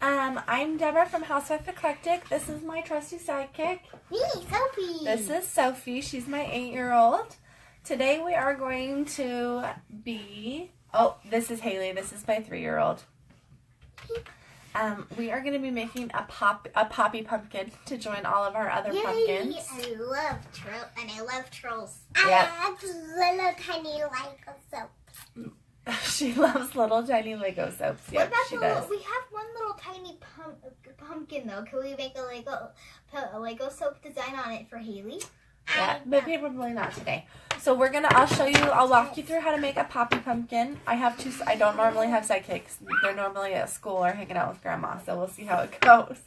I'm Deborah from Housewife Eclectic. This is my trusty sidekick. Me, Sophie. This is Sophie. She's my 8-year-old. Today we are going to be... Oh, this is Haley. This is my 3-year-old. We are going to be making a poppy pumpkin to join all of our other pumpkins. I love trolls. Yep. I love little tiny Lego soaps. She loves little tiny Lego soaps. Yep, she does. We have one little tiny pumpkin though. Can we make a Lego soap design on it for Haley? Yeah, but probably not today. So I'll walk you through how to make a poppy pumpkin. I don't normally have sidekicks. They're normally at school or hanging out with Grandma, so we'll see how it goes.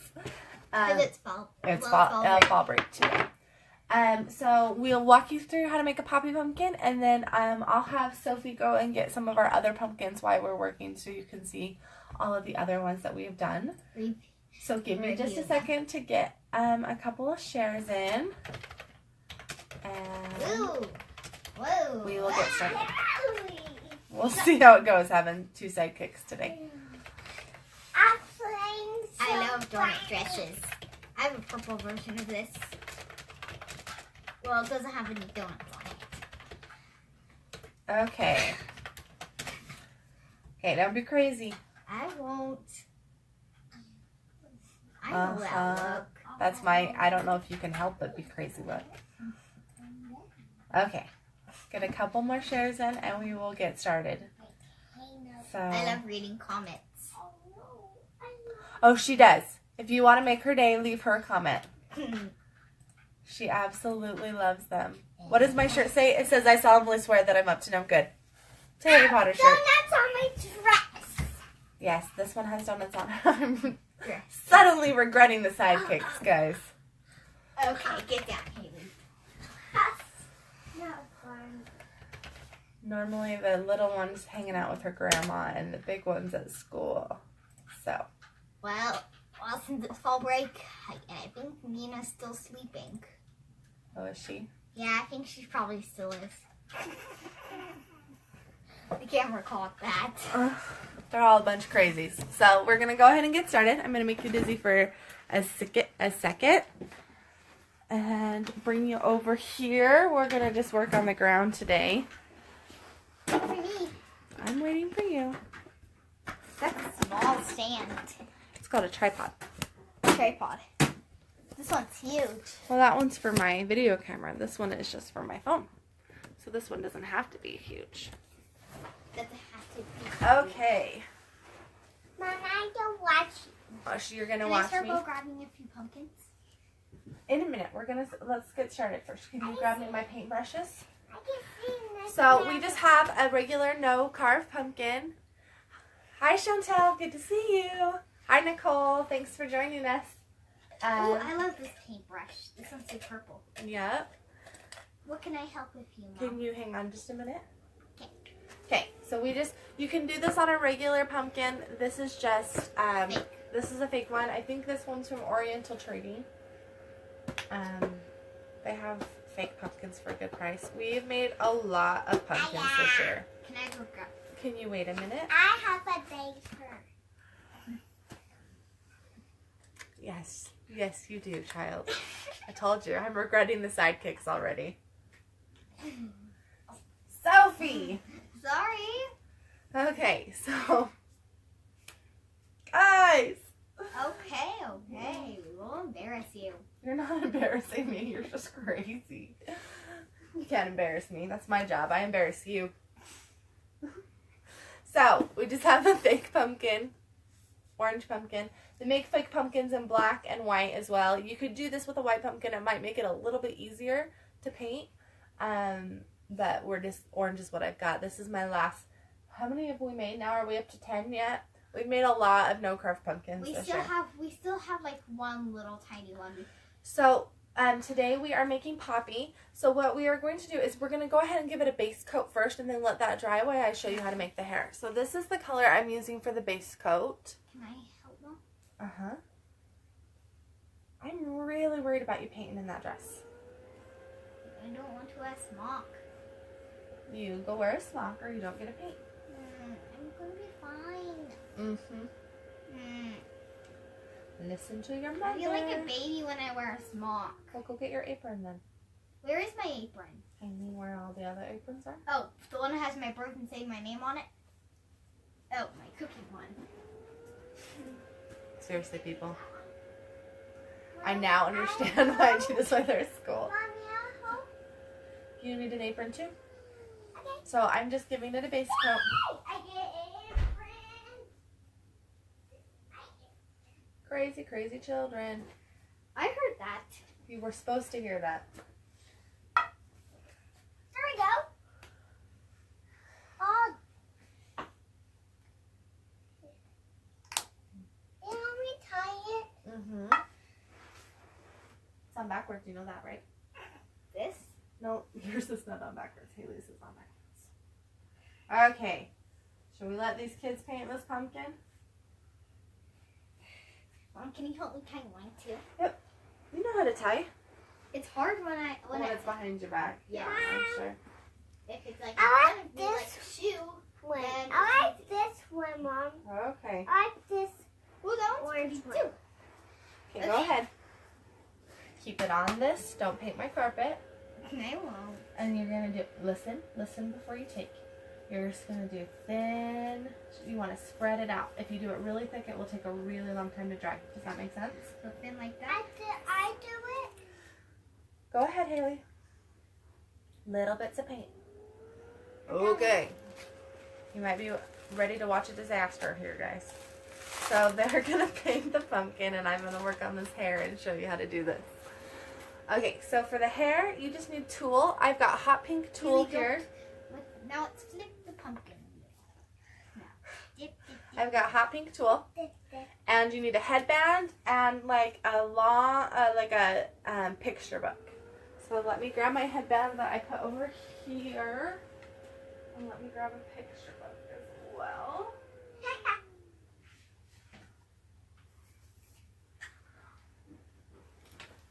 It's fall. It's fall break today. So we'll walk you through how to make a poppy pumpkin, and then I'll have Sophie go and get some of our other pumpkins while we're working so you can see all of the other ones that we've done. So give me just a second to get a couple of shares in. And we will get started. We'll see how it goes having 2 sidekicks today. I love donut dresses. I have a purple version of this. Well, it doesn't have any donuts on it. Okay. Okay, don't be crazy. I won't. I know that look. That's I don't know if you can help but be crazy look. Okay. Get a couple more shares in and we will get started. So I love reading comments. Oh, she does. If you want to make her day, leave her a comment. She absolutely loves them. What does my shirt say? It says, I solemnly swear that I'm up to no good. It's a Harry Potter shirt. Donuts on my dress. Yes, this one has donuts on it. I'm suddenly regretting the sidekicks, guys. Okay, get down, Haley. Normally the little one's hanging out with her grandma and the big one's at school. So. Well, since it's fall break, I think Nina's still sleeping. Oh, is she? Yeah, I think she probably still is. The camera caught that. They're all a bunch of crazies. So we're going to go ahead and get started. I'm going to make you dizzy for a second. And bring you over here. We're going to just work on the ground today. Wait for me. I'm waiting for you. That's a small stand. It's called a tripod. Tripod. This one's huge. Well, that one's for my video camera. This one is just for my phone. So this one doesn't have to be huge. Doesn't have to be. Okay. Mom, I don't watch. Oh, so you're going to watch me? Can I start grabbing a few pumpkins? In a minute. Let's get started first. Can you grab me my paintbrushes? I can see. So we just have a regular Carve pumpkin. Hi Chantel, good to see you. Hi Nicole, thanks for joining us. Oh, I love this paintbrush. This one's so purple. Yep. What can I help with you, Mom? Can you hang on just a minute? Okay. Okay, so you can do this on a regular pumpkin. This is just, fake. This is a fake one. I think this one's from Oriental Trading. They have fake pumpkins for a good price. We've made a lot of pumpkins this year. Can I go grab? Can you wait a minute? I have a baker. Yes. Yes, you do, child. I told you. I'm regretting the sidekicks already. Sophie! Sorry. Okay, so... Guys! Okay. We won't embarrass you. You're not embarrassing me. You're just crazy. You can't embarrass me. That's my job. I embarrass you. So, we just have a fake pumpkin. Orange pumpkin. They make fake pumpkins in black and white as well. You could do this with a white pumpkin. It might make it a little bit easier to paint. But orange is what I've got. This is my last. How many have we made now? Are we up to 10 yet? We've made a lot of Carve pumpkins We this still year. have like one little tiny one. So today we are making poppy. So what we are going to do is we're going to go ahead and give it a base coat first and then let that dry while I show you how to make the hair. So this is the color I'm using for the base coat. Can I help them? Uh-huh. I'm really worried about you painting in that dress. I don't want to wear a smock. You go wear a smock or you don't get to paint. I'm going to be fine. Mm-hmm. Listen to your I mother. feel like a baby when I wear a smock. Well, go get your apron then. Where is my apron? Hanging where all the other aprons are. Oh, the one that has my birth and say my name on it? Oh, my cookie one. Seriously, people. I now understand why I do this while they're at school. You need an apron too? Okay. So I'm just giving it a base coat. I get an apron. Crazy, crazy children. I heard that. You were supposed to hear that. There we go. Oh. Can we tie it? Mm-hmm. It's on backwards, you know that, right? This? No, yours is not on backwards. Haley's is on backwards. Okay. Should we let these kids paint this pumpkin? Mom, can you help me tie mine too? Yep. You know how to tie. It's hard when It's behind your back. Yeah. I'm sure. If it's like I in like front of me, like this a shoe. one. Then I like this one, Mom. Okay. I like this. Well, that one's Orange pretty too. Okay, go ahead. Keep it on this. Don't paint my carpet. I won't. And you're going to do, listen before you take. You're just going to do thin. You want to spread it out. If you do it really thick, it will take a really long time to dry. Does that make sense? So thin like that. I do it. Go ahead, Haley. Little bits of paint. Okay. You might be ready to watch a disaster here, guys. So they're going to paint the pumpkin, and I'm going to work on this hair and show you how to do this. Okay, so for the hair, you just need tulle. I've got hot pink tulle here. Now let's flip the pumpkin. Now, dip, dip, dip. I've got hot pink tulle. This, this. And you need a headband and like a long, picture book. So let me grab my headband that I put over here. And let me grab a picture book as well.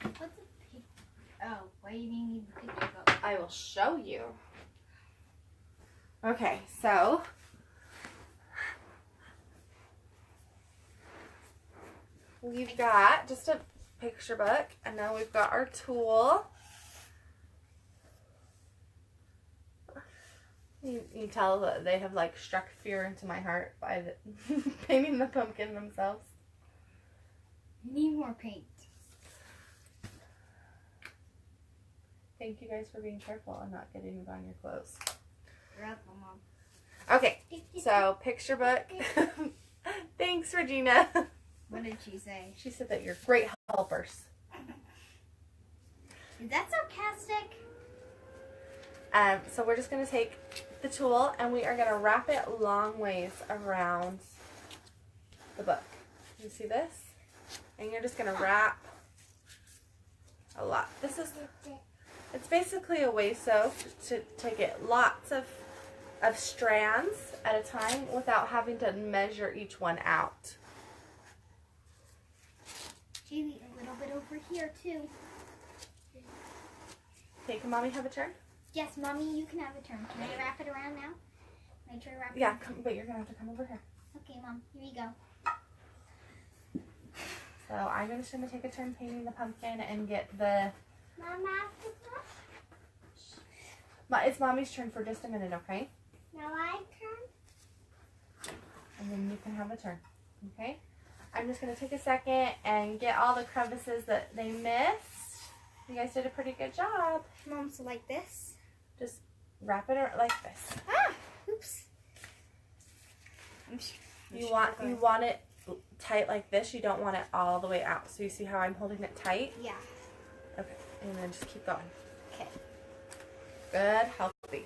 What's a pic? Oh, why do you need the picture book? I will show you. Okay, so we've got just a picture book, and now we've got our tulle. You can tell that they have like struck fear into my heart by painting the pumpkin themselves. You need more paint. Thank you guys for being careful and not getting it on your clothes. You're welcome, Mom. Okay, so picture book. Thanks, Regina. What did she say? She said that you're great helpers. Is that sarcastic? So we're just going to take the tulle and we are going to wrap it long ways around the book. You see this? And you're just going to wrap a lot. It's basically a way sew to get lots of strands at a time without having to measure each one out. Jamie, a little bit over here too. Okay, can Mommy have a turn? Yes, Mommy, you can have a turn. Can I wrap it around now? Make sure I wrap it Yeah, around. but you're going to have to come over here. Okay, Mom, here you go. So I'm just going to take a turn painting the pumpkin and get the... Mama, It's Mommy's turn for just a minute, okay? now I turn. And then you can have a turn, okay? I'm just going to take a second and get all the crevices that they missed. You guys did a pretty good job. Mom, so like this. Just wrap it like this. Ah, oops. You want it tight like this. You don't want it all the way out. So you see how I'm holding it tight? Yeah. Okay, and then just keep going. Okay. Good, healthy.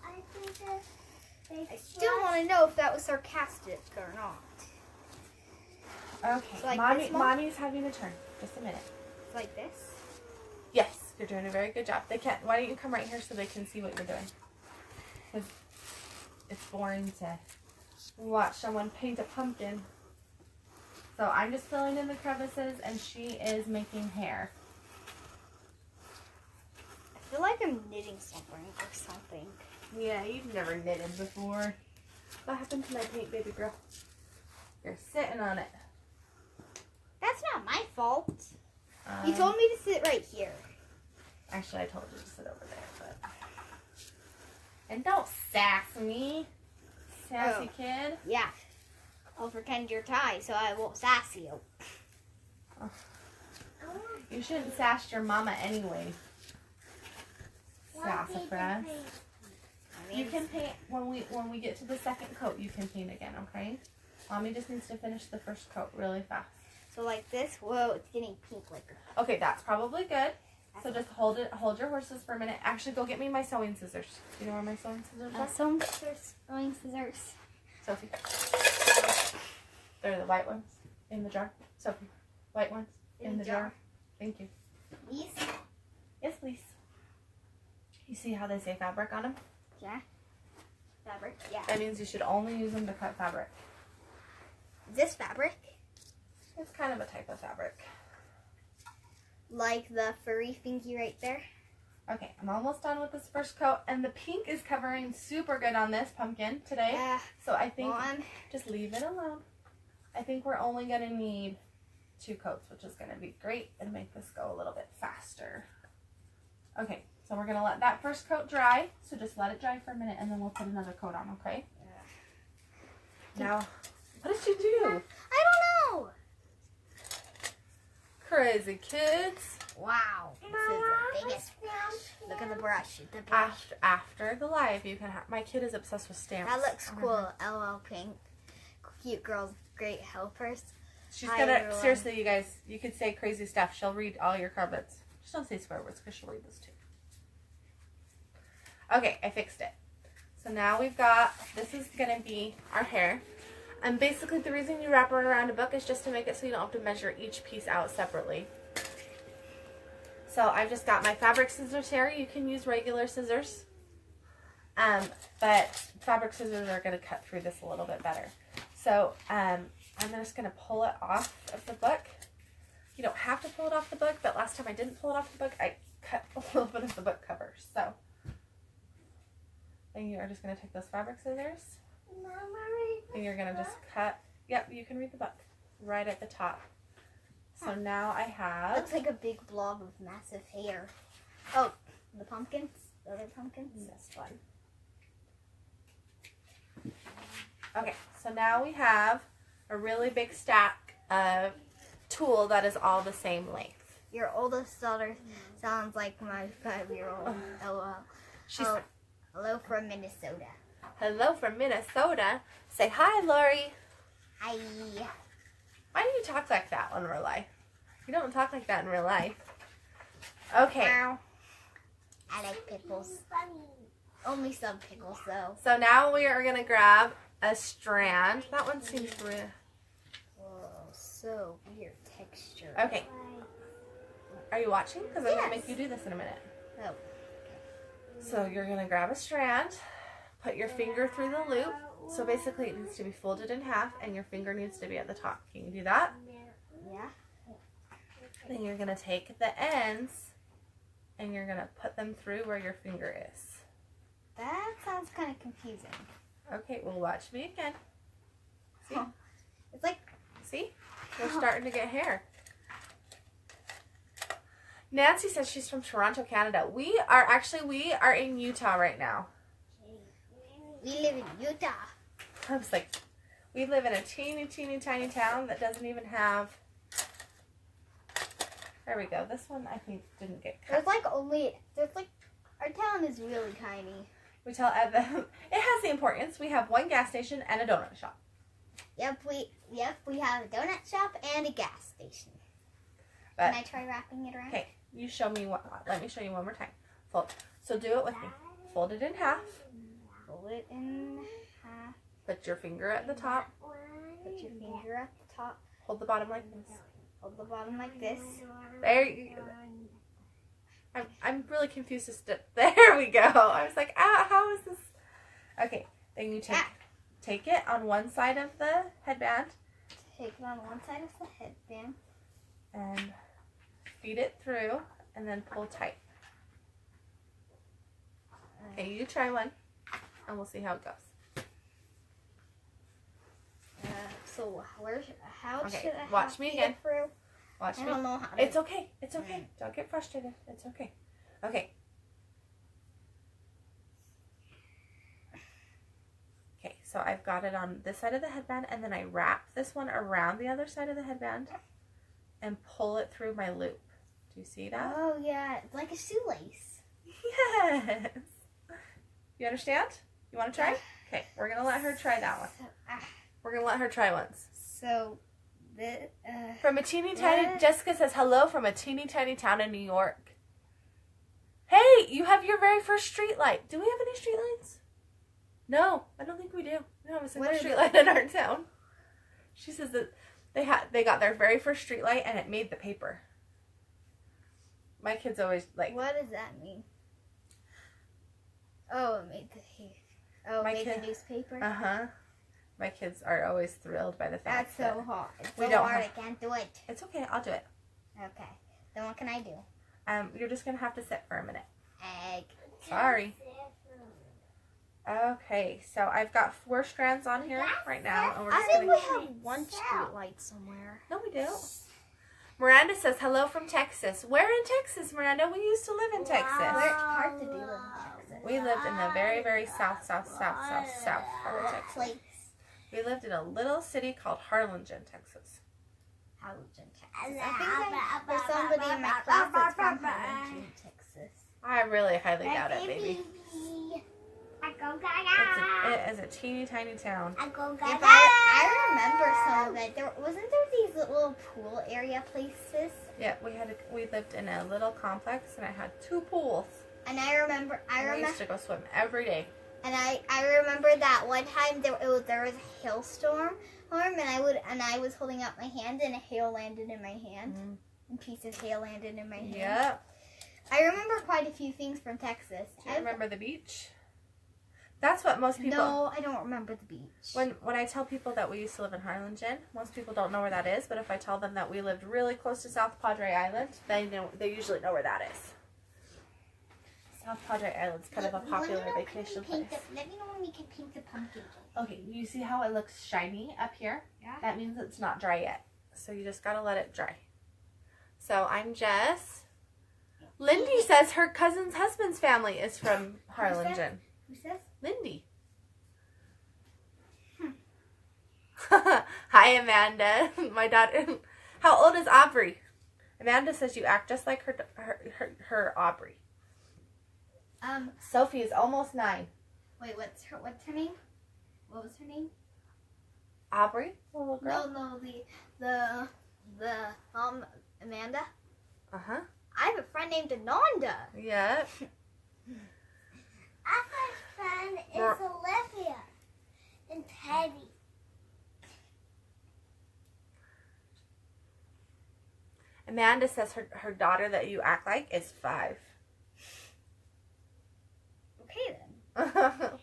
I think that they I still want to know if that was sarcastic or not. Okay, So like this, Mom? Mommy's having a turn. Just a minute. Like this? Yes, you're doing a very good job. They can't. Why don't you come right here so they can see what you're doing? Because it's boring to watch someone paint a pumpkin. So I'm just filling in the crevices, and she is making hair. I feel like I'm knitting something or something. Yeah, you've never knitted before. What happened to my paint, baby girl? You're sitting on it. That's not my fault. You told me to sit right here. Actually, I told you to sit over there, but... And don't sass me, sassy kid. Yeah. I'll pretend you're Thai, so I won't sass you. You shouldn't sass your mama anyway. Sassafras. You can paint when we get to the second coat. You can paint again, okay? Mommy just needs to finish the first coat really fast. So like this. Whoa, it's getting pink like. Okay, that's probably good. So just hold your horses for a minute. Actually, go get me my sewing scissors. Do you know where my sewing scissors are? Sewing scissors. Sophie. They're the white ones in the jar. Sophie, white ones in the jar. Thank you. These? Yes, please. You see how they say fabric on them? Yeah. Fabric? Yeah. That means you should only use them to cut fabric. Is this fabric? It's kind of a type of fabric. Like the furry thingy right there? Okay, I'm almost done with this first coat. And the pink is covering super good on this pumpkin today. Yeah. So I think just leave it alone. I think we're only going to need 2 coats, which is going to be great and make this go a little bit faster. Okay, so we're going to let that first coat dry. So just let it dry for a minute and then we'll put another coat on, okay? Yeah. Now, what did you do? I don't know. Crazy kids. Wow. This is the biggest brush. Look at the brush. The brush. After the live, you can have... My kid is obsessed with stamps. That looks cool. LL Pink. Cute girls, great helpers. She's gonna... Seriously, you guys, you could say crazy stuff. She'll read all your carpets. Just don't say swear words because she'll read this too. Okay, I fixed it. So now we've got... This is going to be our hair. And basically the reason you wrap it around a book is just to make it so you don't have to measure each piece out separately. So I've just got my fabric scissors here. You can use regular scissors. But fabric scissors are going to cut through this a little bit better. So I'm just going to pull it off of the book. You don't have to pull it off the book, but last time I didn't pull it off the book, I cut a little bit of the book cover. So then you are just going to take those fabric scissors. And you're going to just cut. Yep, you can read the book right at the top. So now I have... Looks like a big blob of massive hair. Oh, the pumpkins? The other pumpkins? This one. Okay, so now we have a really big stack of tulle that is all the same length. Your oldest daughter sounds like my 5-year-old. LOL. She's... Hello from Minnesota. Hello from Minnesota. Say hi, Lori. Hi. Why do you talk like that in real life? You don't talk like that in real life. Okay. Wow. I like pickles. Only some pickles, though. So now we are going to grab a strand. That one seems weird. Whoa, so weird texture. Okay. Are you watching? Because I'm going to make you do this in a minute. Oh. So you're going to grab a strand, put your finger through the loop. So basically it needs to be folded in half and your finger needs to be at the top. Can you do that? Yeah. Then you're going to take the ends and you're going to put them through where your finger is. That sounds kind of confusing. Okay, well watch me again. See? Huh. It's like... See? We're starting to get hair. Nancy says she's from Toronto, Canada. We are in Utah right now. We live in Utah. I was like, we live in a teeny, teeny, tiny town that doesn't even have... There we go. This one, I think, didn't get cut. Our town is really tiny. It has the importance. We have one gas station and a donut shop. Yep, we have a donut shop and a gas station. But, can I try wrapping it around? Okay, you show me let me show you one more time. Fold. So do it with me. Fold it in half. Fold it in half. Put your finger at the top. Put your finger at the top. Hold the bottom like this. Hold the bottom like this. There you go. I'm really confused as to... There we go. I was like, how is this? Okay, then you take it on one side of the headband. Take it on one side of the headband. And feed it through and then pull tight. Okay, you try one and we'll see how it goes. So how Okay, should I watch me get again. through? Watch I me. don't know how to. It's okay. It's okay. Don't get frustrated. It's okay. Okay. Okay, so I've got it on this side of the headband, and then I wrap this one around the other side of the headband and pull it through my loop. Do you see that? Oh yeah, it's like a shoelace. Yes. You understand? You want to try? Okay, we're going to let her try that one. We're going to let her try once. So, From a teeny tiny, Jessica says, hello from a teeny tiny town in New York. Hey, you have your very first street light. Do we have any street lights? No, I don't think we do. We don't have a single street light in our town. She says that they got their very first street light and it made the paper. My kids always like. What does that mean? Oh, it made the the newspaper. My kids are always thrilled by the fact That's so hard. It's we so don't hard. have- I can't do it. It's okay. I'll do it. Okay. Then what can I do? You're just gonna have to sit for a minute. Egg. Sorry. Okay, so I've got 4 strands on here right now, and we're just gonna. we have one street light somewhere. No, we don't. Miranda says hello from Texas. Where in Texas, Miranda? We used to live in Texas. Which part did you live in Texas? We lived in the very, very south part of Texas. Place. We lived in a little city called Harlingen, Texas. Harlingen, Texas. I think there's somebody in my class that's from Harlingen, Texas. I really highly doubt it, baby. It is a teeny tiny town. I remember some of it. Wasn't there these little pool area places? Yeah, we lived in a little complex, and I had 2 pools. And I remember. We used to go swim every day. And I remember that one time there was a hailstorm, and I was holding up my hand, and a hail landed in my hand, and a piece of hail landed in my hand. Yep. I remember quite a few things from Texas. Do you remember the beach? That's what most people. No, I don't remember the beach. When I tell people that we used to live in Harlingen, most people don't know where that is. But if I tell them that we lived really close to South Padre Island, they usually know where that is. South Padre Island's kind of a popular vacation place. Let me know when we can paint the pumpkin. Okay, you see how it looks shiny up here? Yeah. That means it's not dry yet. So you just gotta let it dry. So I'm Jess. Lindy says her cousin's husband's family is from Harlingen. Who says? Lindy. Hi, Amanda. My daughter. How old is Aubrey? Amanda says you act just like her Aubrey. Sophie is almost 9. Wait, what's her name? What was her name? Aubrey, little girl. No, the Amanda. Uh-huh. I have a friend named Ananda. Yeah. Our first friend is Olivia and Teddy. Amanda says her daughter that you act like is 5. Okay then.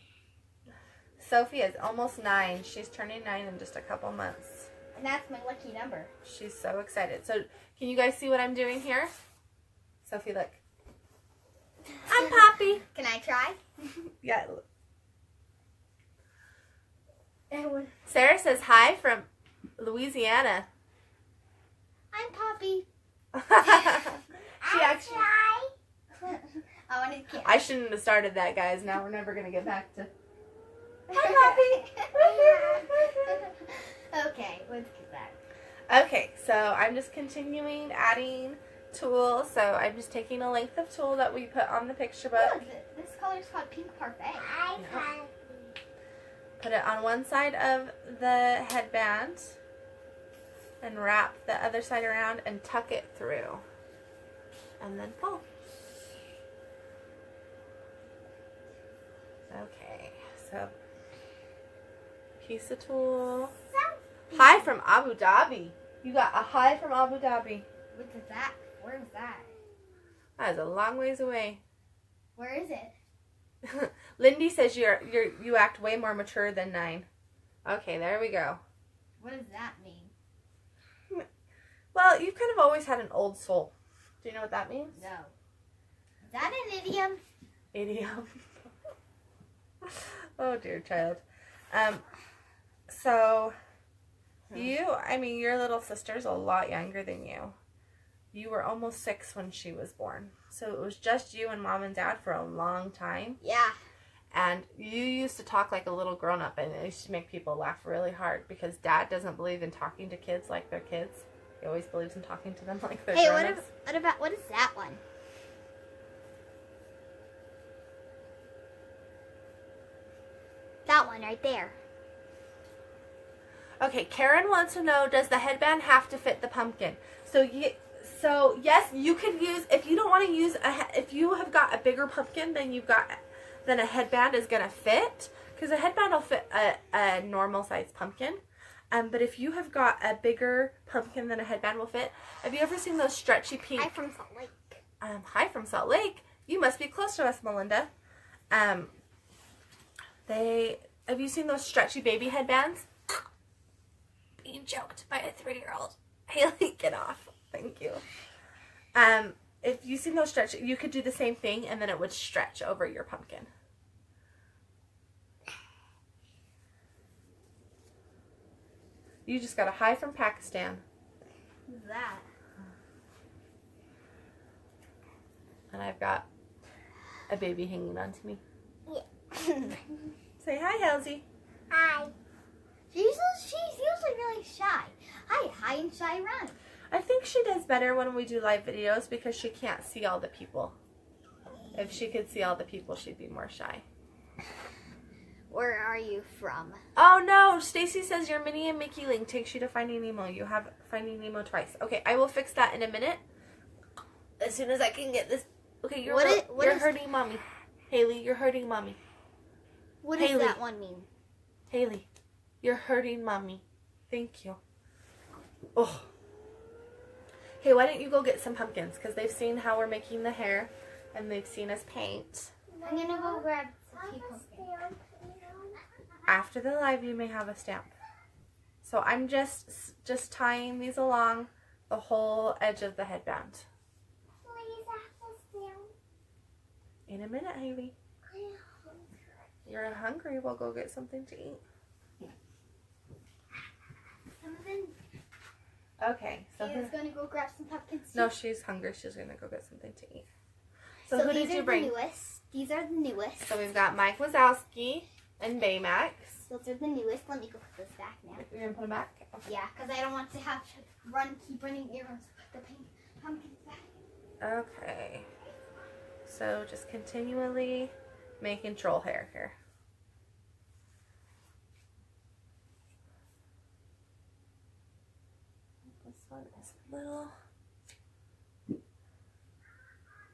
Sophie is almost 9. She's turning 9 in just a couple months. And that's my lucky number. She's so excited. So, can you guys see what I'm doing here? Sophie, look. I'm Poppy. Can I try? Yeah. Sarah says hi from Louisiana. I'm Poppy. She actually. I shouldn't have started that, guys. Now we're never gonna get back to. Hi, Poppy. Okay, let's get that. Okay, so I'm just continuing adding tools. So I'm just taking a length of tool that we put on the picture book. Look, this color is called Pink Parfait. Put it on one side of the headband and wrap the other side around and tuck it through. And then pull. Okay, so piece of tool. Hi from Abu Dhabi. You got a hi from Abu Dhabi. What is that? Where is that? That is a long ways away. Where is it? Lindy says you act way more mature than 9. Okay, there we go. What does that mean? Well, you've kind of always had an old soul. Do you know what that means? No. Is that an idiom? Idiom. Oh dear child. So I mean, your little sister's a lot younger than you. You were almost 6 when she was born. So it was just you and Mom and Dad for a long time. Yeah. And you used to talk like a little grown-up, and it used to make people laugh really hard because Dad doesn't believe in talking to kids like they're kids. He always believes in talking to them like they're grown-ups. What is that one? That one right there. Okay, Karen wants to know, does the headband have to fit the pumpkin? So yes, you could use, if you don't want to use, if you have got a bigger pumpkin than a headband is going to fit, because a headband will fit a normal sized pumpkin. But if you have got a bigger pumpkin than a headband will fit, have you ever seen those stretchy pink? Hi from Salt Lake. Hi from Salt Lake. You must be close to us, Melinda. Have you seen those stretchy baby headbands? Being choked by a 3-year-old. Haley, get off. Thank you. If you seen those stretch, you could do the same thing, and then it would stretch over your pumpkin. You just got a hi from Pakistan. Who's that? And I've got a baby hanging on to me. Yeah. Say hi, Halsey. Hi. She's usually really shy. Hi and shy run. I think she does better when we do live videos because she can't see all the people. If she could see all the people, she'd be more shy. Where are you from? Oh no, Stacy says your Minnie and Mickey link takes you to Finding Nemo. You have Finding Nemo twice. Okay, I will fix that in a minute. As soon as I can get this. Okay, you're hurting Mommy. Haley, you're hurting Mommy. What does that one mean? Haley, you're hurting Mommy. Thank you. Oh. Hey, why don't you go get some pumpkins? Because they've seen how we're making the hair, and they've seen us paint. I'm going to go grab some pumpkins. After the live, you may have a stamp. So I'm just tying these along the whole edge of the headband. Please have a stamp. In a minute, Haley. You're hungry. We'll go get something to eat. Okay. So She's going to go grab some pumpkins. No, she's hungry. She's going to go get something to eat. So who did you bring? These are the newest. So we've got Mike Wazowski and Baymax. Those are the newest. Let me go put this back now. You're going to put them back? Okay. Yeah, because I don't want to have to keep running errands to put the pumpkins back. Okay. So just continually making troll hair here. This one is a little.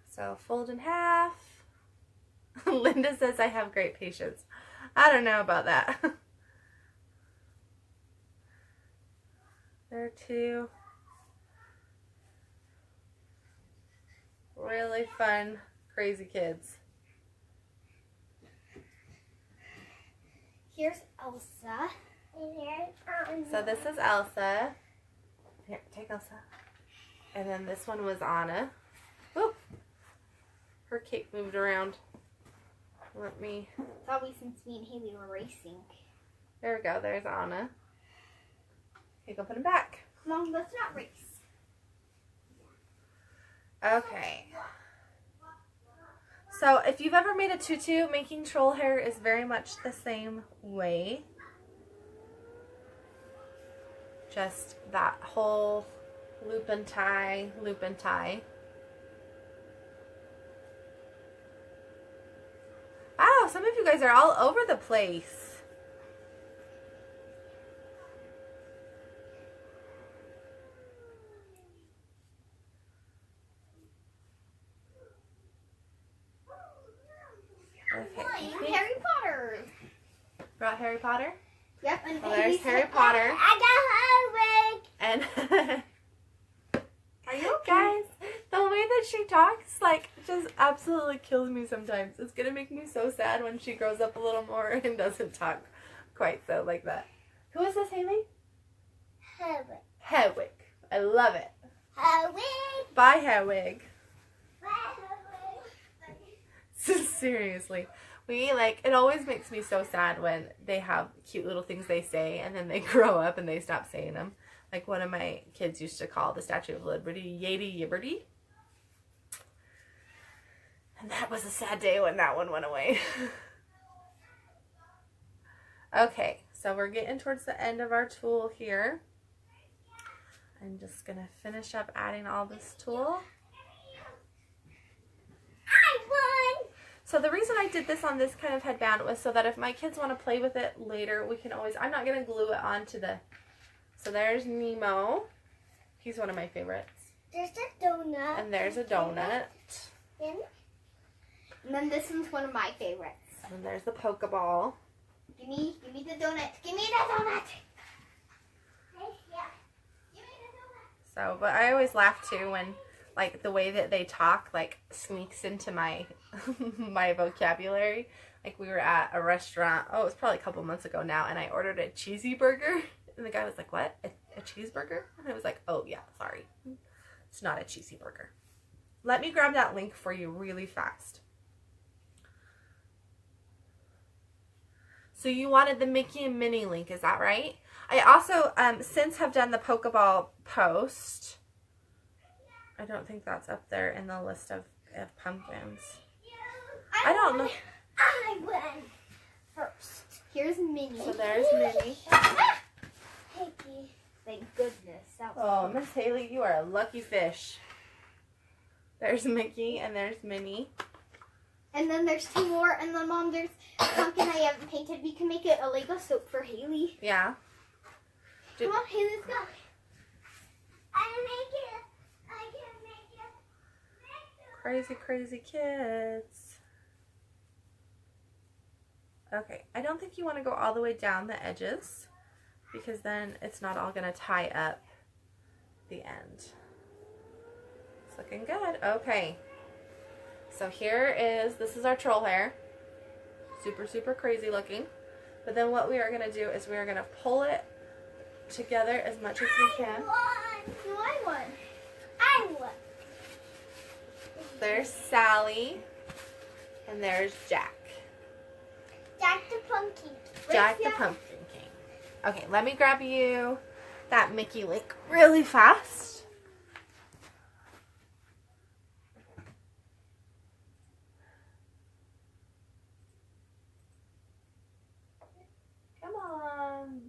So fold in half. Linda says I have great patience. I don't know about that. There are two really fun, crazy kids. Here's Elsa. So this is Elsa. Here, take Elsa. And then this one was Anna. Whoop. Her cape moved around. Let me... Probably since me and Haley were racing. There we go. There's Anna. Okay, go put them back. Come on, let's not race. Okay. So if you've ever made a tutu, making troll hair is very much the same way. Just that whole loop and tie, loop and tie. Wow, some of you guys are all over the place. Okay. Harry Potter. Brought Harry Potter? Yep, and Well, there's Harry Potter. I got Harry. And Are you okay? guys, the way that she talks, like, just absolutely kills me sometimes. It's gonna make me so sad when she grows up a little more and doesn't talk quite so like that. Who is this, Haley? Harry. Hedwig. I love it. Harry. Bye, Hedwig. Seriously. We, like, it always makes me so sad when they have cute little things they say and then they grow up and they stop saying them. Like one of my kids used to call the Statue of Liberty Yady Yibberty. And that was a sad day when that one went away. Okay, so we're getting towards the end of our tulle here. I'm just going to finish up adding all this tulle. I won! So the reason I did this on this kind of headband was so that if my kids want to play with it later, we can always, I'm not going to glue it onto the, so there's Nemo. He's one of my favorites. There's a donut. And there's a donut. And then this one's one of my favorites. And there's the Pokeball. Give me the donut. Give me the donut. So, but I always laugh too when, like, the way that they talk, like, sneaks into my my vocabulary. Like, we were at a restaurant, oh, it was probably a couple months ago now, and I ordered a cheesy burger. And the guy was like, what? A cheeseburger? And I was like, oh, yeah, sorry. It's not a cheesy burger. Let me grab that link for you really fast. So you wanted the Mickey and Minnie link, is that right? I also, since have done the Pokeball post. I don't think that's up there in the list of pumpkins. I don't know. I won First, here's Minnie. So there's Minnie. Hickey. Thank goodness. That was Oh, Miss Haley, you are a lucky fish. There's Mickey and there's Minnie. And then there's two more. And then, Mom, there's a pumpkin I haven't painted. We can make it a Lego soap for Haley. Yeah. Come on, Haley, let's go. I can make it. I can make it. Crazy, crazy kids. Okay, I don't think you want to go all the way down the edges because then it's not all going to tie up the end. It's looking good. Okay. So this is our troll hair. Super, super crazy looking. But then what we are going to do is we are going to pull it together as much as we can. No, No, I won. I won. There's Sally. And there's Jack. Jack the Pumpkin. Jack the Pumpkin King. Okay, let me grab you that Mickey link really fast. Come on.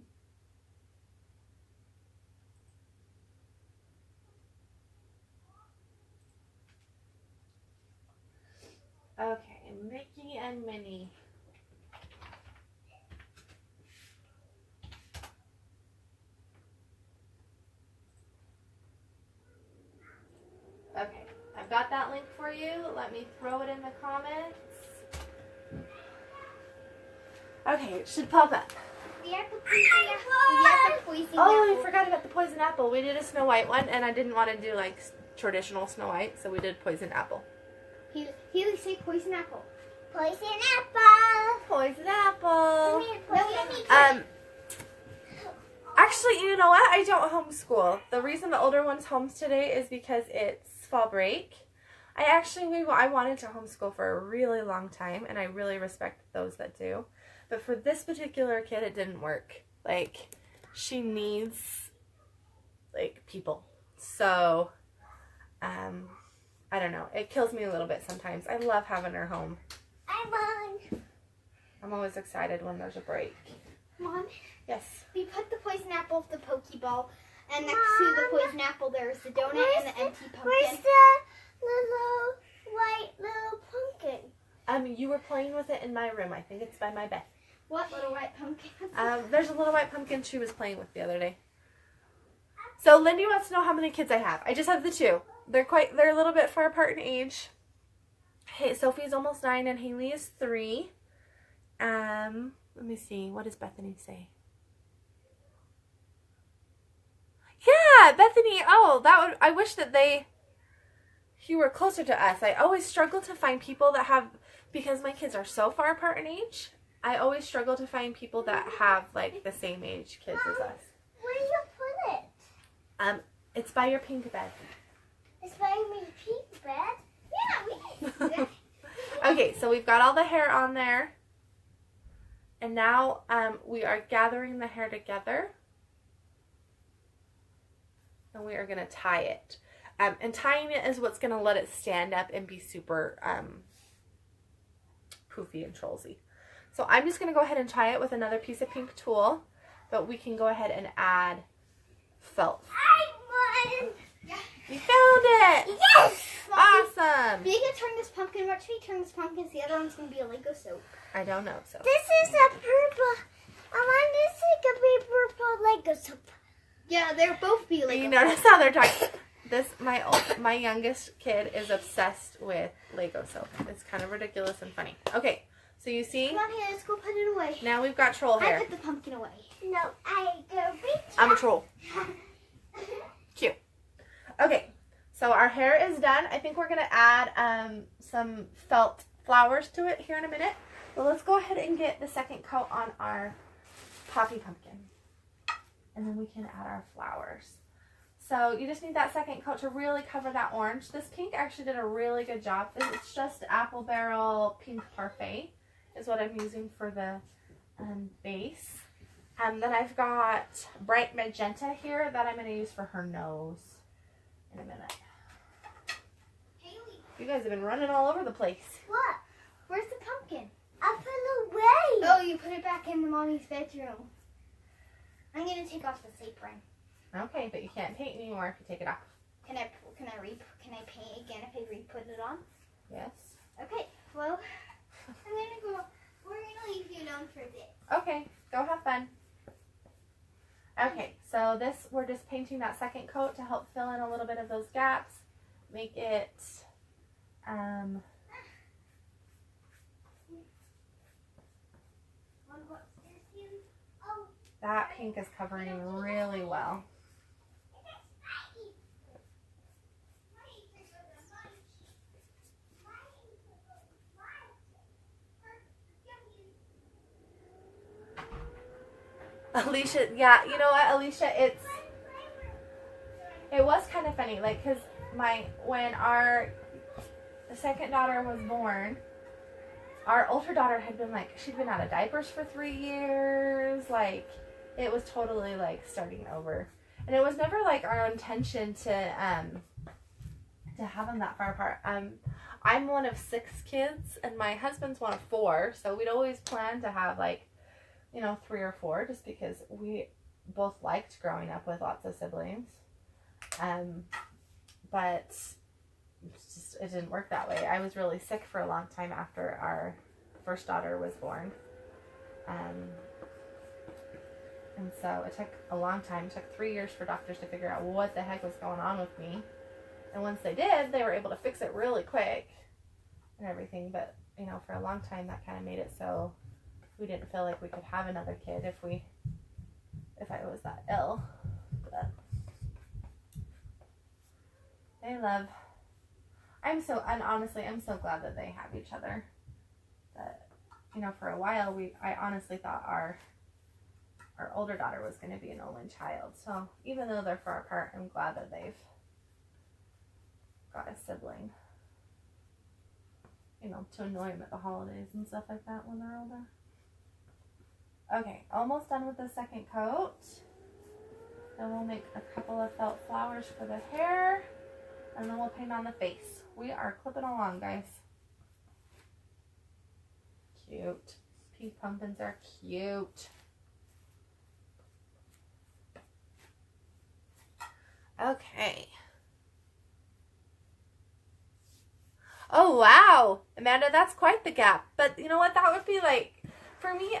Okay, Mickey and Minnie. Okay, I've got that link for you. Let me throw it in the comments. Okay, it should pop up. We have the poison Oh, I apple. forgot about the poison apple. We did a Snow White one, and I didn't want to do like traditional Snow White, so we did poison apple. Haley, say poison apple. Poison apple. Poison apple. Poison Actually, you know what? I don't homeschool. The reason the older one's home today is because it's fall break. I wanted to homeschool for a really long time, and I really respect those that do. But for this particular kid, it didn't work. Like, she needs, like, people. So, I don't know. It kills me a little bit sometimes. I love having her home. I won. I'm always excited when there's a break. Mom, Yes. we put the poison apple with the Pokeball, and next to the poison apple there's the donut and the empty Where's pumpkin. the little white little pumpkin? You were playing with it in my room. I think it's by my bed. What little white pumpkin? There's a little white pumpkin she was playing with the other day. So Lindy wants to know how many kids I have. I just have the two. They're a little bit far apart in age. Hey, Sophie's almost 9 and Haley is 3. Let me see. What does Bethany say? Yeah, Bethany. Oh, I wish that you were closer to us. I always struggle to find people that have, because my kids are so far apart in age, I always struggle to find people that have like the same age kids as us. Where do you put it? It's by your pink bed. It's by my pink bed. Yeah, we can do that. Okay, so we've got all the hair on there. And now we are gathering the hair together. And we are going to tie it. And tying it is what's going to let it stand up and be super poofy and trollsy. So I'm just going to go ahead and tie it with another piece of pink tulle. But we can go ahead and add felt. I won. You found it! Yes! Awesome! We can turn this pumpkin. Watch me turn this pumpkin. The other one's going to be a Lego soap. I don't know. So This is a purple. I want this to be purple Lego soap. Yeah, they'll both be Lego you notice how they're talking. This my youngest kid is obsessed with Lego soap. It's kind of ridiculous and funny. Okay, so you see? Come on here, let's go put it away. Now we've got troll I hair. put the pumpkin away. No, I go reach. I'm a troll. Cute. Okay, so our hair is done. I think we're gonna add some felt flowers to it here in a minute. But let's go ahead and get the second coat on our poppy pumpkin. And then we can add our flowers. So you just need that second coat to really cover that orange. This pink actually did a really good job. It's just apple barrel pink parfait is what I'm using for the base. Then I've got bright magenta here that I'm going to use for her nose in a minute. Haley, You guys have been running all over the place. What? where's the pumpkin? I put it away. Oh, you put it back in the mommy's bedroom. I'm going to take off this apron. Okay, but you can't paint anymore if you take it off. Can I paint again if I re-put it on? Yes. Okay, well, I'm going to go. We're going to leave you alone for this. Okay, go have fun. Okay, so this, we're just painting that second coat to help fill in a little bit of those gaps. Make it, that pink is covering really well. Alicia, yeah, you know what, Alicia, it was kind of funny, like, because when our second daughter was born, our older daughter had been, like, she'd been out of diapers for 3 years, like, it was totally, like, starting over, and it was never, like, our intention to have them that far apart. I'm one of 6 kids, and my husband's one of 4, so we'd always plan to have, like, 3 or 4, just because we both liked growing up with lots of siblings. But it didn't work that way. I was really sick for a long time after our first daughter was born. And so it took a long time. It took 3 years for doctors to figure out what the heck was going on with me. And once they did, they were able to fix it really quick and everything. But, for a long time, that kind of made it so we didn't feel like we could have another kid if I was that ill. But honestly, I'm so glad that they have each other. But, for a while, I honestly thought our older daughter was going to be an only child. So even though they're far apart, I'm glad that they've got a sibling. To annoy them at the holidays and stuff like that when they're older. Okay, almost done with the second coat. Then we'll make a couple of felt flowers for the hair. And then we'll paint on the face. We are clipping along, guys. Cute. Pink pumpkins are cute. Okay. Oh, wow. Amanda, that's quite the gap. But you know what? That would be like, for me,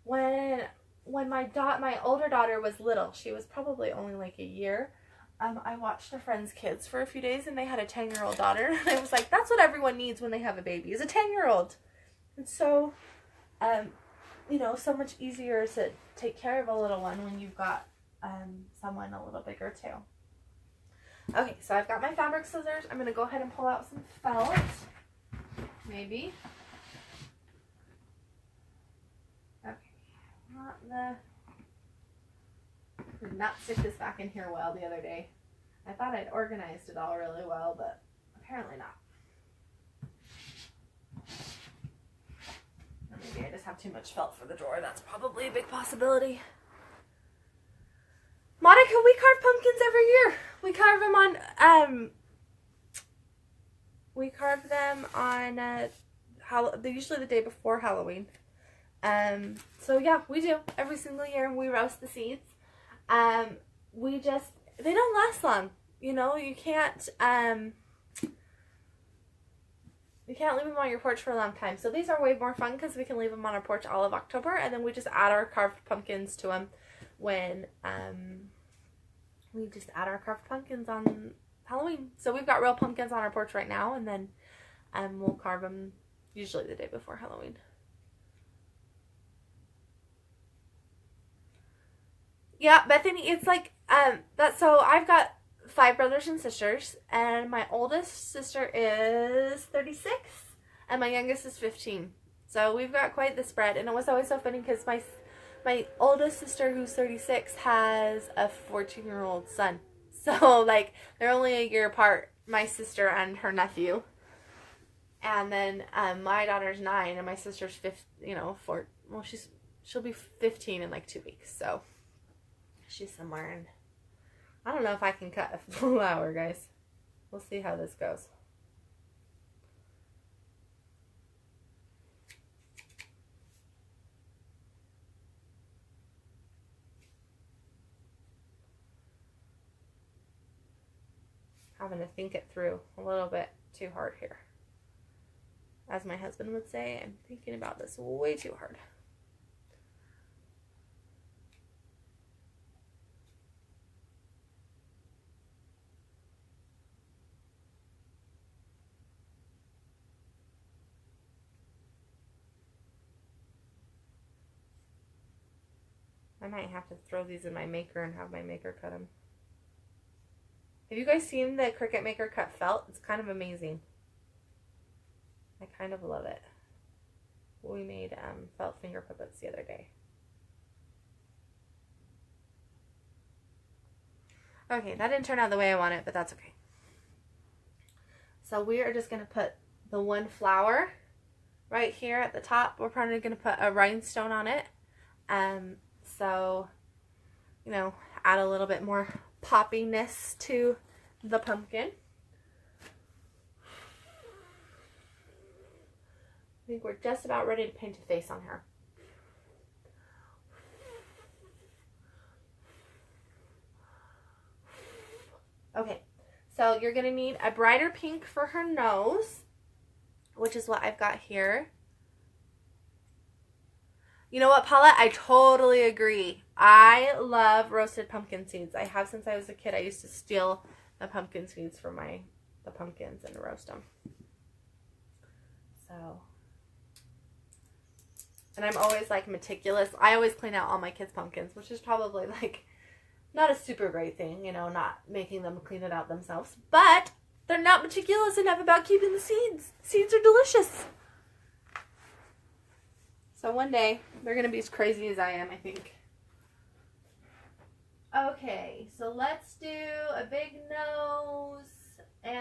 when my older daughter was little, she was probably only like a year, I watched a friend's kids for a few days, and they had a 10-year-old daughter, and I was like, that's what everyone needs when they have a baby, is a 10-year-old. And so, so much easier to take care of a little one when you've got someone a little bigger too. Okay, so I've got my fabric scissors. I'm going to go ahead and pull out some felt, maybe. Did not stick this back in here well the other day. I thought I'd organized it all really well, but apparently not. just have too much felt for the drawer. That's probably a big possibility. Monica, we carve pumpkins every year. We carve them on, usually the day before Halloween. So yeah, we do every single year. We roast the seeds. They don't last long. You know, you can't leave them on your porch for a long time. So these are way more fun because we can leave them on our porch all of October, and then we just add our carved pumpkins to them when, we just add our carved pumpkins on Halloween. So we've got real pumpkins on our porch right now, and then, we'll carve them usually the day before Halloween. Yeah, Bethany, it's like, so I've got 5 brothers and sisters, and my oldest sister is 36, and my youngest is 15. So we've got quite the spread, and it was always so funny because my oldest sister, who's 36, has a 14-year-old son. So, like, they're only a year apart, my sister and her nephew. And then my daughter's 9, and my sister's 4. Well, she'll be 15 in like 2 weeks. So she's somewhere in. I don't know if I can cut a full hour, guys. We'll see how this goes. Having to think it through a little bit too hard here. As my husband would say, I'm thinking about this way too hard. I might have to throw these in my maker and have my maker cut them. Have you guys seen the Cricut Maker cut felt? It's kind of amazing. I kind of love it. We made felt finger puppets the other day. Okay, that didn't turn out the way I want it, but that's okay. So we are just going to put the one flower right here at the top. We're probably going to put a rhinestone on it. So, you know, add a little bit more poppiness to the pumpkin. I think we're just about ready to paint a face on her. Okay, so you're going to need a brighter pink for her nose, which is what I've got here. You know what, Paula? I totally agree. I love roasted pumpkin seeds. I have since I was a kid. I used to steal the pumpkin seeds from the pumpkins and roast them. So, and I'm always like meticulous. I always clean out all my kids' pumpkins, which is probably like not a super great thing, you know, not making them clean it out themselves. But they're not meticulous enough about keeping the seeds. Seeds are delicious. So one day, they're going to be as crazy as I am, I think. Okay, so let's do a big nose, and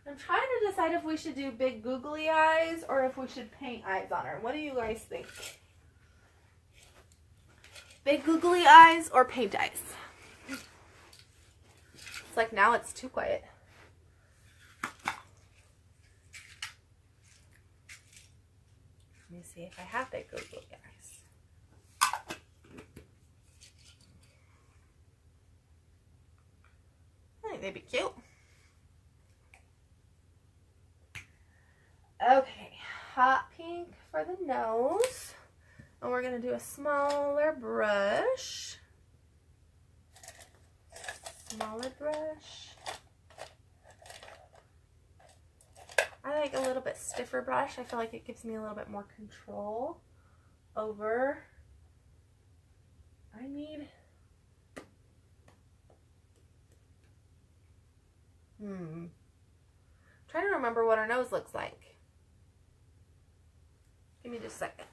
I'm trying to decide if we should do big googly eyes or if we should paint eyes on her. What do you guys think? Big googly eyes or paint eyes? It's like now it's too quiet. Let me see if I have big googly eyes. I think they'd be cute. Okay, hot pink for the nose. And we're going to do a smaller brush. Smaller brush. I like a little bit stiffer brush. I feel like it gives me a little bit more control over. Trying to remember what her nose looks like. Give me just a second.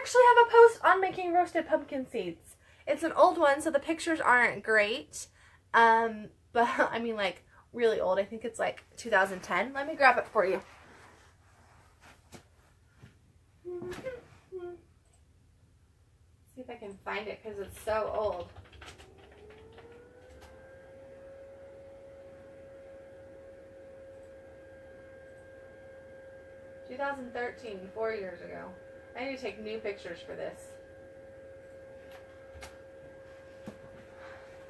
actually have a post on making roasted pumpkin seeds. It's an old one, so the pictures aren't great. But I mean, like, really old. I think it's like 2010. Let me grab it for you. See if I can find it because it's so old. "2013, 4 years ago. I need to take new pictures for this.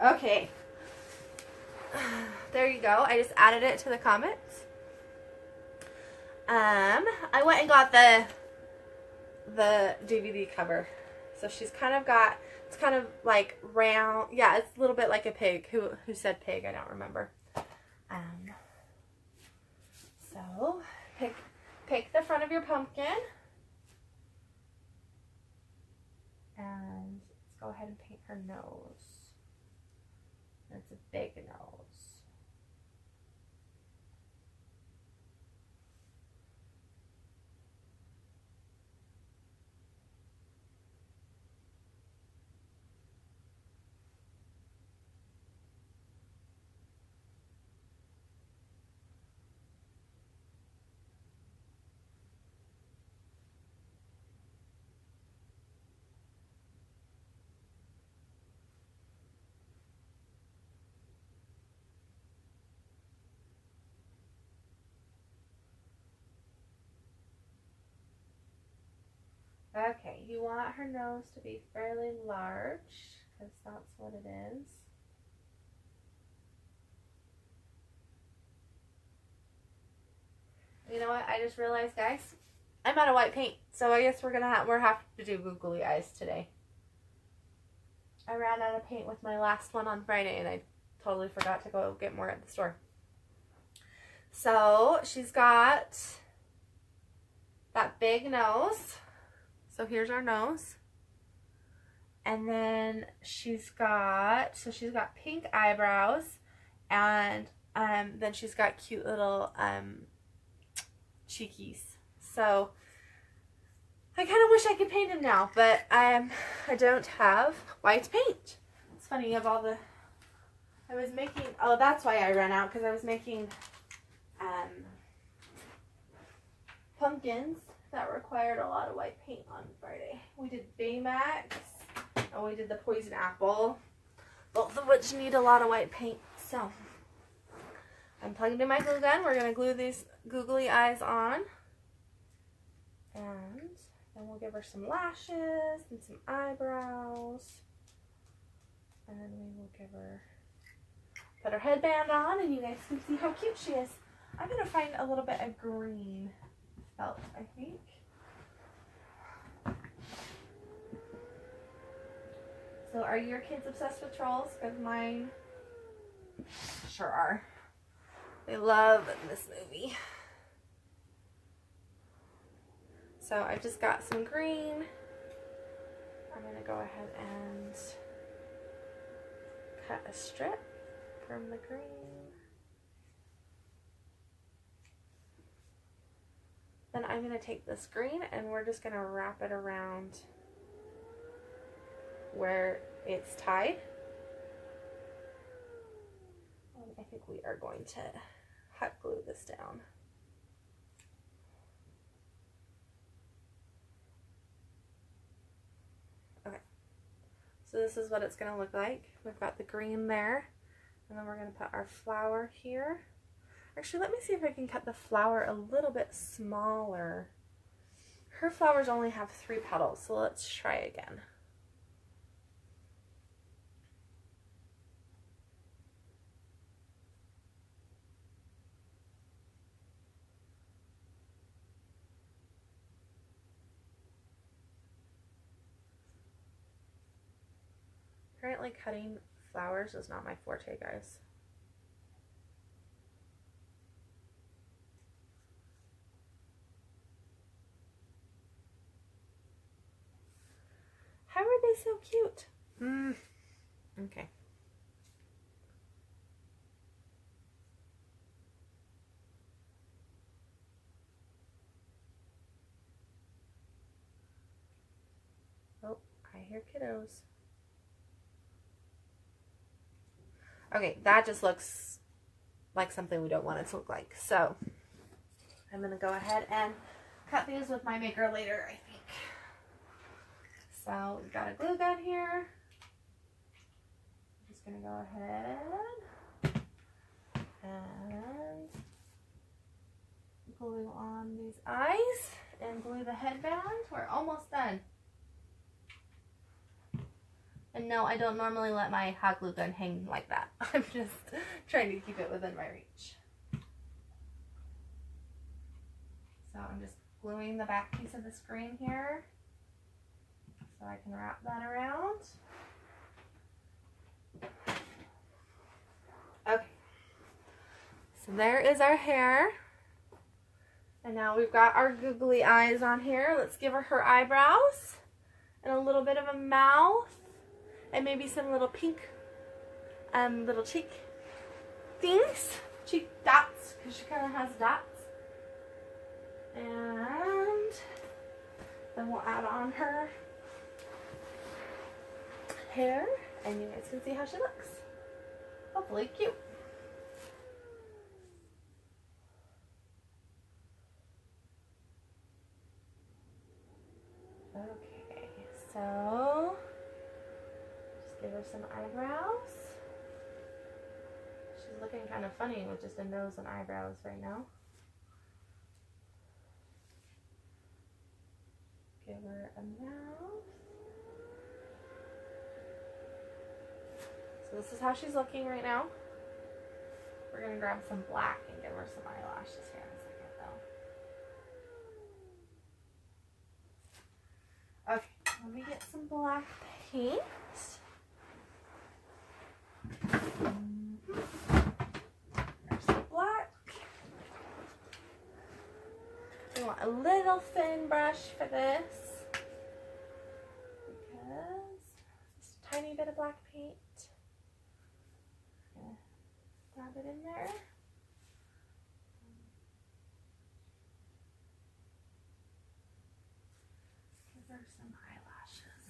Okay. There you go. I just added it to the comments. I went and got the DVD cover. So she's kind of got, it's kind of like round. Yeah, it's a little bit like a pig. Who said pig? I don't remember. So pick the front of your pumpkin. And let's go ahead and paint her nose. That's a big nose. Okay, you want her nose to be fairly large, because that's what it is. You know what? I just realized, guys, I'm out of white paint, so I guess we're have to do googly eyes today. I ran out of paint with my last one on Friday, and I totally forgot to go get more at the store. So she's got that big nose. So here's our nose. And then she's got pink eyebrows, and then she's got cute little cheekies. So I kind of wish I could paint him now, but I don't have white paint. It's funny, of all the, I was making, oh, that's why I ran out, because I was making pumpkins that required a lot of white paint on Friday. We did Baymax, and we did the poison apple, both of which need a lot of white paint. So I'm plugging in my glue gun. We're gonna glue these googly eyes on, and then we'll give her some lashes and some eyebrows, and then we will give her, put her headband on, and you guys can see how cute she is. I'm gonna find a little bit of green felt, I think. So are your kids obsessed with trolls? Because mine sure are. They love this movie. So I've just got some green. I'm going to go ahead and cut a strip from the green. Then I'm going to take this green and we're just going to wrap it around where it's tied. And I think we are going to hot glue this down. Okay, so this is what it's going to look like. We've got the green there, and then we're going to put our flower here. Actually, let me see if I can cut the flower a little bit smaller. Her flowers only have 3 petals, so let's try again. Apparently cutting flowers is not my forte, guys. How are they so cute? Okay. right here, kiddos. Okay, that just looks like something we don't want it to look like. So I'm going to go ahead and cut these with my maker later, I think. So we've got a glue gun here. I'm just going to go ahead and glue on these eyes and glue the headband. We're almost done. And no, I don't normally let my hot glue gun hang like that. I'm just trying to keep it within my reach. So I'm just gluing the back piece of the screen here so I can wrap that around. Okay, so there is our hair. And now we've got our googly eyes on here. Let's give her eyebrows and a little bit of a mouth and maybe some little pink little cheek things, cheek dots, because she kind of has dots. And then we'll add on her hair and you guys can see how she looks. Hopefully cute. Okay, so just give her some eyebrows. She's looking kind of funny with just a nose and eyebrows right now. Give her a mouth. So this is how she's looking right now. We're going to grab some black and give her some eyelashes here in a second though. Okay, let me get some black paint. There's some black. We want a little thin brush for this because just a tiny bit of black paint. Dab it in there. Give her some eyelashes.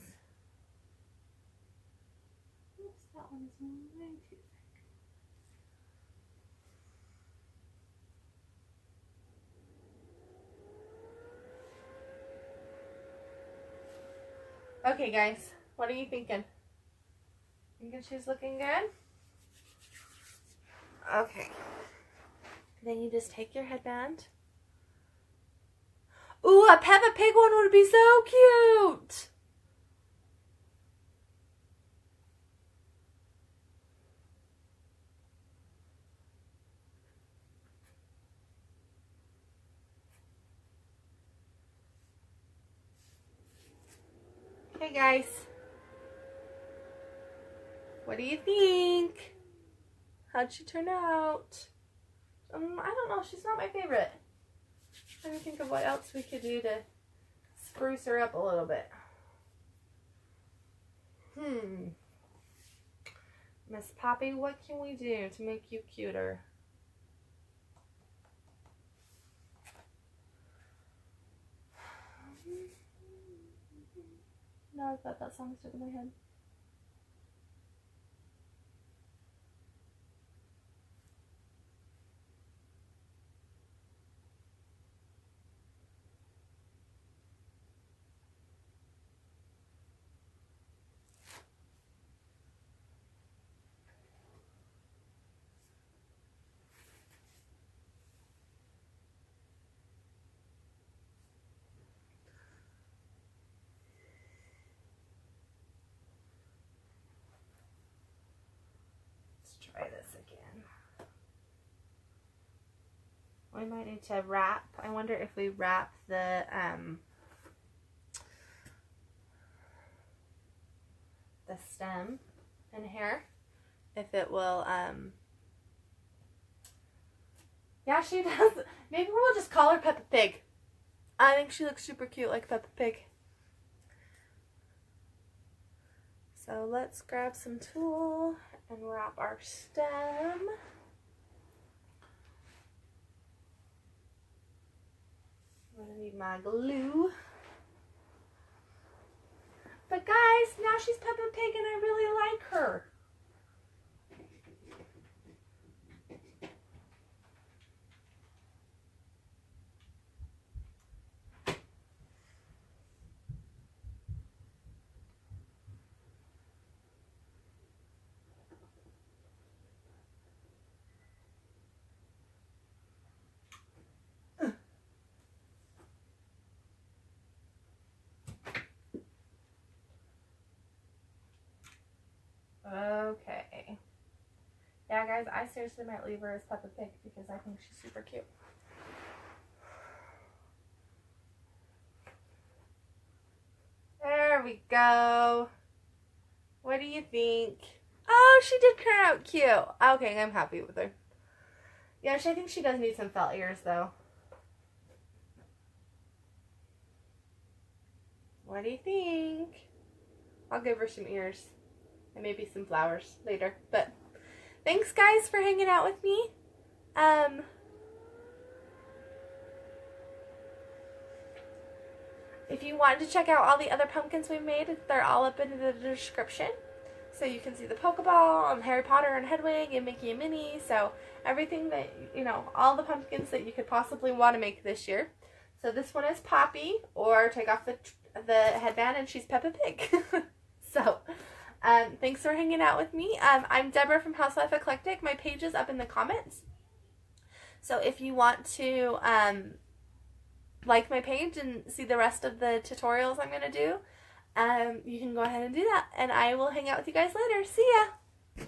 Oops, that one is way too thick. Okay, guys, what are you thinking? Thinking she's looking good? Okay. Then you just take your headband. Ooh, a Peppa Pig one would be so cute! Okay, guys. What do you think? How'd she turn out? I don't know. She's not my favorite. I'm trying to think of what else we could do to spruce her up a little bit. Miss Poppy, what can we do to make you cuter? No, I've got that song stuck in my head. Try this again. We might need to wrap. I wonder if we wrap the stem in here, if it will yeah, she does. Maybe we'll just call her Peppa Pig. I think she looks super cute like Peppa Pig. So let's grab some tulle and wrap our stem. I'm gonna need my glue. But guys, now she's Peppa Pig and I really like her. Okay. Yeah, guys, I seriously might leave her as Peppa Pig because I think she's super cute. There we go. What do you think? Oh, she did turn out cute. Okay, I'm happy with her. Yeah, I think she does need some felt ears, though. What do you think? I'll give her some ears. And maybe some flowers later. But thanks, guys, for hanging out with me. If you want to check out all the other pumpkins we made, they're all up in the description. So you can see the Pokeball, and Harry Potter, and Hedwig, and Mickey and Minnie. So everything that, you know, all the pumpkins that you could possibly want to make this year. So this one is Poppy, or take off the headband and she's Peppa Pig. So, thanks for hanging out with me. I'm Deborah from Houselife Eclectic. My page is up in the comments. So if you want to like my page and see the rest of the tutorials I'm going to do, you can go ahead and do that. And I will hang out with you guys later. See ya!